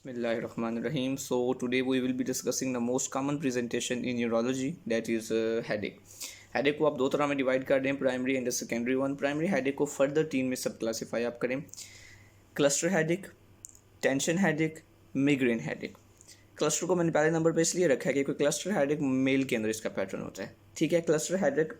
Bismillahirrahmanirrahim. So today we will be discussing the most common presentation in neurology, that is headache. Headache को आप दो तरह में divide कर दें, primary and secondary one. Primary headache को फर्दर तीन में सब क्लासीफाई आप करें: cluster headache, tension headache, migraine headache. Cluster को मैंने पहले नंबर पे इसलिए रखा है क्योंकि क्लस्टर हेडेक मेल के अंदर इसका पैटर्न होता है. ठीक है, cluster headache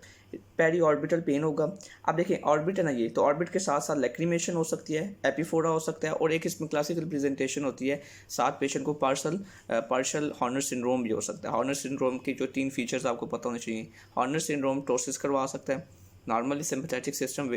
periorbital pain होगा. आप देखें ऑर्बिट है ना, ये तो ऑर्बिट के साथ साथ लैक्रिमेशन हो सकती है, एपिफोरा हो सकता है, और एक इसमें क्लासिकल प्रेजेंटेशन होती है. साथ पेशेंट को पार्शल हॉर्नर सिंड्रोम भी हो सकता है. हॉर्नर सिंड्रोम के जो तीन फीचर्स आपको पता होने चाहिए: हॉर्नर सिंड्रोम टोसिस करवा सकता है, नॉर्मली सिंपैथेटिक सिस्टम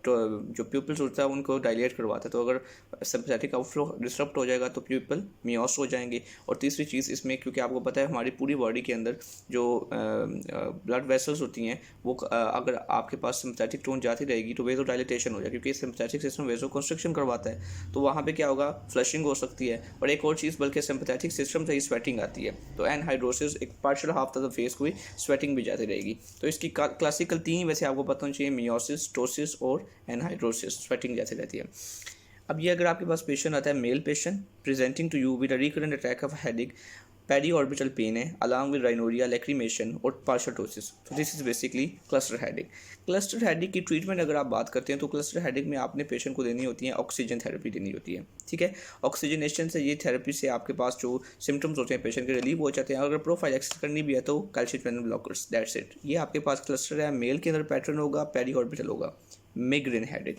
जो प्यूपल्स होता है उनको डायलेट करवाता है, तो अगर सिंपैथेटिक आउटफ्लो डिस्टर्ब हो जाएगा तो प्यूपल मियोस हो जाएंगे. और तीसरी चीज़ इसमें, क्योंकि आपको पता है हमारी पूरी बॉडी के अंदर जो ब्लड वेसल्स होती हैं वो अगर आपके पास सिंपैथेटिक टोन जाती रहेगी तो वेजो डायलिटेशन हो जाएगी, क्योंकि सिंपैथेटिक सिस्टम वेजो कंस्ट्रक्शन करवाता है, तो वहाँ पे क्या होगा, फ्लशिंग हो सकती है. और एक और चीज़, बल्कि सिंपैथेटिक सिस्टम से ही स्वेटिंग आती है, तो एनहाइड्रोसिस एक partial half of the face को भी स्वेटिंग भी जाती रहेगी. तो इसकी क्लासिकल तीन वैसे आपको पता होना चाहिए: मियोसिस, टोसिस और एनहाइड्रोसिस. स्वेटिंग जैसे रहती है. अब ये अगर आपके पास पेशेंट आता है, male patient presenting to you with a recurrent attack of headache, periorbital pain है अलॉन्ग विद राइनोरिया, लैक्रिमेशन और पार्शियल टोसिस, तो this is basically cluster headache. Cluster headache की ट्रीटमेंट अगर आप बात करते हैं तो क्लस्टर हेडेक में आपने पेशेंट को देनी होती है ऑक्सीजन थेरेपी देनी होती है. ठीक है, ऑक्सीजनेशन से, ये थेरेपी से आपके पास जो सिम्टम्स होते हैं पेशेंट के रिलीव हो जाते हैं. अगर प्रोफाइलैक्सिस करनी भी है तो calcium channel blockers, that's it. ये आपके पास क्लस्टर है, मेल के अंदर पैटर्न होगा, पेरी ऑर्बिटल होगा. मिग्रेन हेडेक,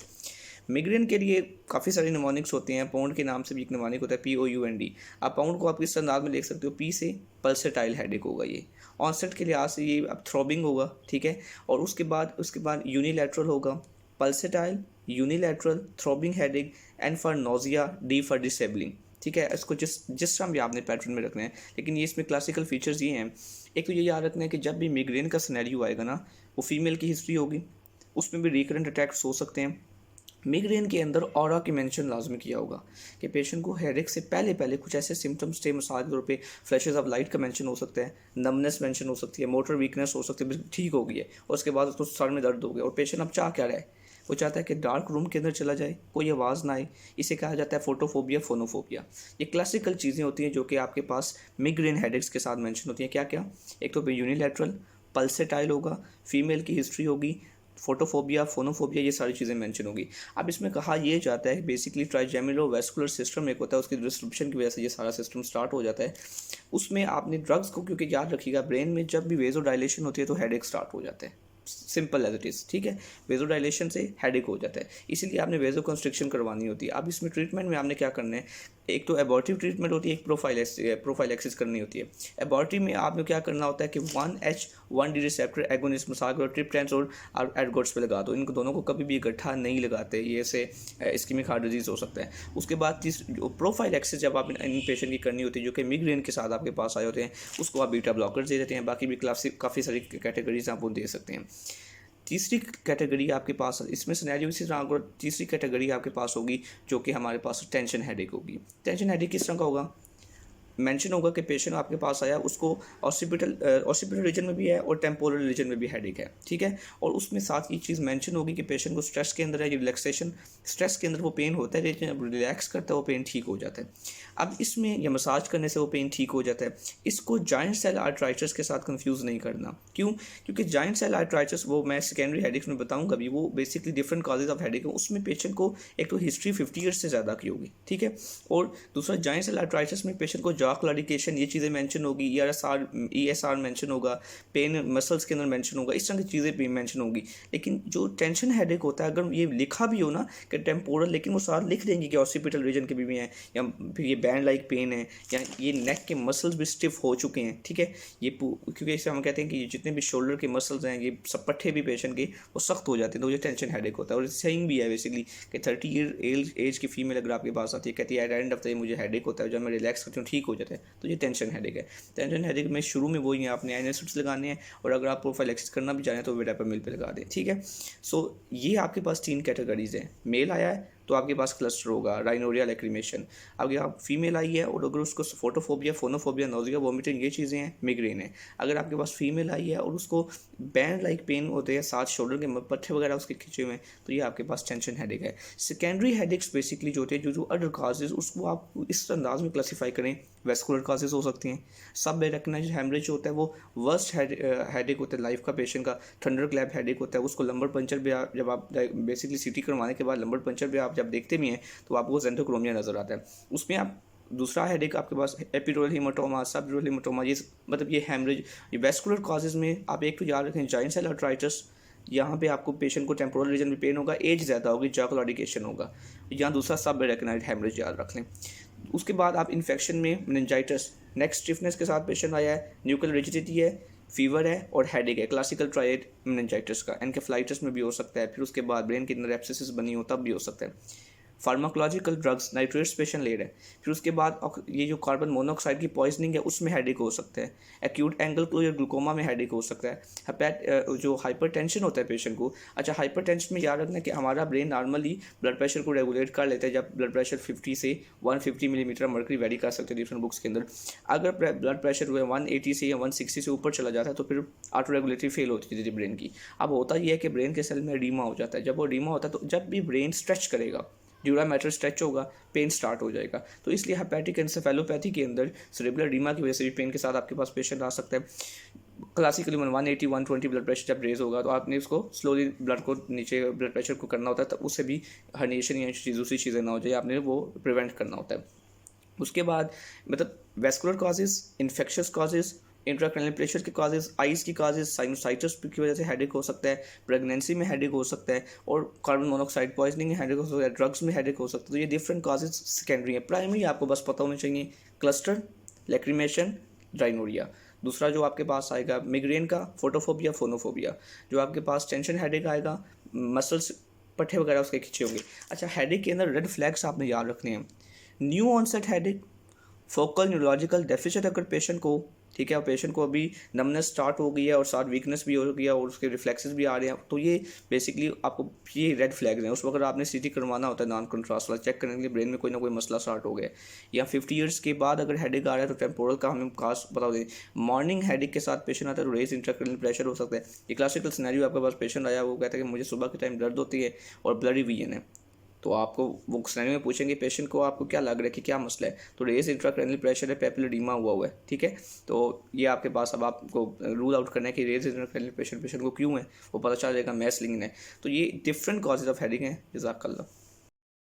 मिग्रेन के लिए काफ़ी सारे निमोनिक्स होते हैं. पाउंड के नाम से भी एक निमोनिक होता है, POUND. आप पाउंड को आप इस अंदाज में लिख सकते हो, पी से पल्सेटाइल हेडेक होगा. ये ऑनसेट के लिहाज से ये अब थ्रॉबिंग होगा. ठीक है, और उसके बाद यूनिलैटरल होगा, pulsatile, unilateral, throbbing headache, and for nausea, D for disabling. ठीक है, इसको जिस तरह भी आपने पैटर्न में रखना है, लेकिन ये इसमें क्लासिकल फीचर्स ये हैं. एक तो ये याद रखना है कि जब भी मिग्रेन का सिनेरियो आएगा ना, वो फीमेल की हिस्ट्री होगी, उसमें भी रिकरेंट अटैक्स हो सकते हैं. मिग्रेन के अंदर ऑरा की मेंशन लाजमी किया होगा कि पेशेंट को हेडेक से पहले कुछ ऐसे सिम्टम्स थे. मिसाल के तौर पे फ्लैशेस ऑफ लाइट का मेंशन हो सकता है, नमनेस मेंशन हो सकती है, मोटर वीकनेस हो सकती है, ठीक हो गई है, और उसके बाद उसको सर में दर्द हो गया. और पेशेंट अब चाह क्या रहा है, वो चाहता है कि डार्क रूम के अंदर चला जाए, कोई आवाज़ ना आए. इसे कहा जाता है फोटोफोबिया, फोनोफोबिया. ये क्लासिकल चीज़ें होती हैं जो कि आपके पास मिग्रेन हेडेक्स के साथ मेंशन होती हैं. क्या क्या? एक तो यूनिलैटरल, पल्सेटाइल होगा, फीमेल की हिस्ट्री होगी, फोटोफोबिया, फोनोफोबिया, ये सारी चीज़ें मेंशन होगी. अब इसमें कहा यह जाता है बेसिकली ट्राइजेमिनो वेस्कुलर सिस्टम एक होता है, उसकी डिस्ट्रीब्यूशन की वजह से ये सारा सिस्टम स्टार्ट हो जाता है. उसमें आपने ड्रग्स को, क्योंकि याद रखिएगा ब्रेन में जब भी वेजो डायलेशन होती है तो हेडेक स्टार्ट हो जाता है. Simple as it is. ठीक है, वेजो डायलेशन से हेडेक हो जाता है, इसीलिए आपने वेजो कंस्ट्रिक्शन करवानी होती है. अब इसमें ट्रीटमेंट में आपने क्या करना है, एक तो एबॉर्टिव ट्रीटमेंट होती है, एक प्रोफाइलैक्सिस करनी होती है. एबॉर्टिव में आपने क्या करना होता है कि 1H1D रिसेप्टर एगोनिस्ट, मिसाल को ट्रिप्टेंस और एडगोट्स पे लगा दो. इनको दोनों को कभी भी इकट्ठा नहीं लगाते, ये से इस्कीमिक हार्ट डिजीज़ हो सकता है. उसके बाद प्रोफाइलैक्सिस जब आप इन पेशेंट की करनी होती है जो कि मिग्रेन के साथ आपके पास आए होते हैं, उसको आप बीटा ब्लॉकर्स दे देते हैं. बाकी भी काफ़ी सारी कैटेगरीज आप वो दे सकते हैं. तीसरी कैटेगरी आपके पास, इसमें सिनेरियो इसी तरह अगर तीसरी कैटेगरी आपके पास होगी जो कि हमारे पास टेंशन हेडेक होगी. टेंशन हेडेक किस तरह का होगा, मेंशन होगा कि पेशेंट आपके पास आया, उसको ऑसिपिटल रीजन में भी है और टेम्पोरल रीजन में भी हेडेक है. ठीक है, और उसमें साथ ये चीज़ मेंशन होगी कि पेशेंट को स्ट्रेस के अंदर है, रिलैक्सेशन, स्ट्रेस के अंदर वो पेन होता है, लेकिन जब रिलैक्स करता है वो पेन ठीक हो जाता है. अब इसमें या मसाज करने से वो पेन ठीक हो जाता है. इसको जाइंट सेल आर्थराइटिस के साथ कंफ्यूज नहीं करना. क्यों? क्योंकि जाइंट सेल आर्थराइटिस, वो मैं सेकेंडरी हेडेक्स में बताऊंगा भी, वो basically different causes of headache है. उसमें पेशेंट को एक तो हिस्ट्री 50 ईयर्स से ज़्यादा की होगी. ठीक है, और दूसरा जाइंट सेल आर्थराइटिस में पेशेंट को जॉ क्लॉडिकेशन, ये चीज़ें मेंशन होगी, ESR मेंशन होगा, पेन मसल्स के अंदर मेंशन होगा, इस तरह की चीज़ें भी मेंशन होगी. लेकिन जो टेंशन हेडेक होता है, अगर ये लिखा भी हो ना कि टेम्पोरल, लेकिन वो साथ लिख देंगे कि ऑसिपिटल रीजन के भी हैं, या फिर ये बैंड लाइक पेन है, या ये नेक के मसल्स भी स्टिफ हो चुके हैं. ठीक है, ये क्योंकि इसे हम कहते हैं कि जितने भी शोल्डर के मसल्स हैं, ये सब पट्टे भी पेशेंट के वो सख्त हो जाते हैं, तो ये टेंशन हेडेक होता है. और सेइंग भी है बेसिकली कि 30 ईयर एज की फीमेल अगर आपके पास आती है, कहती है at end of the day मुझे हेडेक होता है, जब मैं रिलैक्स करती हूँ ठीक हो जाता है, तो ये टेंशन हेडेक है. टेंशन हेडेक में शुरू में वही है, आपने एनासिड्स लगाने हैं, और अगर आप प्रोफाइलैक्सिस करना भी चाहें तो वेडापामिल पे लगा दें. ठीक है, सो ये आपके पास तीन कैटेगरीज हैं. मेल आया है, तो आपके पास क्लस्टर होगा, राइनोरिया, लैक्रिमेशन। अगर आप फीमेल आई है और अगर उसको फोटोफोबिया, फोनोफोबिया, नोजिया, वोमिटिंग ये चीज़ें हैं, मिग्रेन है। अगर आपके पास फीमेल आई है और उसको बैंड लाइक पेन होते हैं, साथ शोल्डर के पट्टे वगैरह उसके खींचे हुए हैं, तो ये आपके पास टेंशन हेडेक है। सेकेंडरी हेडेक्स बेसिकली जो होते हैं, जो अदर काजेज, उसको आप इस अंदाज में क्लासीफाई करें, वेस्कुलर काजेज हो सकती हैं। सब एरेक्नाइज हेमरेज होता है वो वर्स्ट हेडेक होता है लाइफ का पेशेंट का। थंडर क्लैप हेडेक होता है, उसको लंबर पंचर भी जब आप बेसिकली सीटी करवाने के बाद लंबर पंचर भी आप जब देखते भी हैं तो आपको जेंटोक्रोमिया नज़र आता है। उसमें आप दूसरा हेडेक आपके पास एपिड्यूरल हीमाटोमा, सबड्यूरल हीमाटोमा, ये मतलब ये हेमरेज, ये वेस्कुलर कॉजेज में आप एक तो याद रखें जाइंट सेल आर्थराइटिस, यहाँ पे आपको पेशेंट को टेम्पोरल रीजन में पेन होगा, एज ज़्यादा होगी, जैकुलाडिकेशन होगा। यहाँ दूसरा सब रेकनाइड हेमरेज याद रख लें। उसके बाद आप इन्फेक्शन में मेनिंजाइटिस, नेक स्टिफनेस के साथ पेशेंट आया है, न्यूक्लियर रिजिडिटी है, फीवर है और हेडेक है, क्लासिकल ट्रायड मेनिंजाइटिस का, एनकेफ्लाइटिस में भी हो सकता है। फिर उसके बाद ब्रेन के अंदर एब्सेसिस बनी हो तब भी हो सकता है। फार्माकोलॉजिकल ड्रग्स, नाइट्रेट्स पेशेंट ले रहे हैं। फिर उसके बाद ये जो कार्बन मोनोऑक्साइड की पॉइजनिंग है उसमें हेडेक हो सकता है। एक्यूट एंगल क्लोजर ग्लूकोमा में हेडेक हो सकता है। जो हाइपरटेंशन होता है पेशेंट को, अच्छा हाइपरटेंशन में याद रखना कि हमारा ब्रेन नॉर्मली ब्लड प्रेशर को रेगुलेट कर लेता है जब ब्लड प्रेशर 50 से 150 मिलीमीटर मर्करी वेरी कर सकते हैं डिफरेंट बुक्स के अंदर। अगर ब्लड प्रेशर 180 से या 160 से ऊपर चला जाता है तो फिर ऑटो रेगुलेटरी फेल होती थी ब्रेन की। अब होता यह है कि ब्रेन के सेल में एडीमा हो जाता है। जब वो एडीमा होता है तो जब भी ब्रेन स्ट्रेच करेगा, ड्यूरा मैटर स्ट्रेच होगा, पेन स्टार्ट हो जाएगा। तो इसलिए हेपेटिक एन्सेफेलोपैथी के अंदर सेरेब्रल एडीमा की वजह से भी पेन के साथ आपके पास पेशेंट आ सकता है। क्लासिकली 180 120 ब्लड प्रेशर जब रेज होगा तो आपने उसको स्लोली ब्लड को नीचे ब्लड प्रेशर को करना होता है, तब उससे भी हर्निएशन या दूसरी चीज़ें ना हो जाए, आपने वो प्रिवेंट करना होता है। उसके बाद मतलब vascular causes, infectious causes, intracranial pressure के कॉजेज, आइज की कॉजेज, साइनोसाइटिस की वजह से हेडेक हो सकता है, प्रेगनेंसी में हेडेक हो सकता है, और कार्बन मोनोऑक्साइड पॉइजनिंग में हेडेक हो सकता है, ड्रग्स में हेडेक हो सकता है। तो ये डिफरेंट कॉजेज सेकेंडरी है। प्राइमरी आपको बस पता होना चाहिए, क्लस्टर, लैक्रिमेशन, राइनोरिया। दूसरा जो आपके पास आएगा मिग्रेन का, फोटोफोबिया, फोनोफोबिया। जो आपके पास टेंशन हेडेक आएगा, मसल्स पट्टे वगैरह उसके खींचे होंगे। अच्छा हेडेक के अंदर रेड फ्लैग्स आपने याद रखने हैं। New onset headache, focal neurological deficit अगर पेशेंट को, ठीक है, और पेशेंट को अभी नमनेस स्टार्ट हो गई है और साथ वीकनेस भी हो गया और उसके रिफ्लेक्सेस भी आ रहे हैं, तो ये बेसिकली आपको ये रेड फ्लैग्स हैं। उस वक्त आपने सीटी करवाना होता है नॉन कंट्रास्ट वाला, चेक करने के लिए ब्रेन में कोई ना कोई मसला स्टार्ट हो गया। या 50 ईयर्स के बाद अगर हेडेक आ रहा है तो टेम्पोरल का हमें खास बता दें। मॉर्निंग हेडेक के साथ पेशेंट आता है तो रेज इंट्राक्रैनियल प्रेशर हो सकता है। ये क्लासिकल सिनेरियो आपके पास पेशेंट आया, वो कहता है कि मुझे सुबह के टाइम दर्द होती है और ब्लडी विजन है, तो आपको वो सिनेरियो में पूछेंगे पेशेंट को आपको क्या लग रहा है कि क्या मसला है, तो रेज इंट्राक्रैनियल प्रेशर है, पेपिलर एडीमा हुआ है, ठीक है। तो ये आपके पास अब आपको रूल आउट करना है कि रेज इंट्राक्रैनियल प्रेशर पेशेंट को क्यों है, वो पता चल जाएगा, मैस लिंगन है। तो ये डिफरेंट कॉजेज ऑफ हेडेक हैं। जज़ाकल्लाह।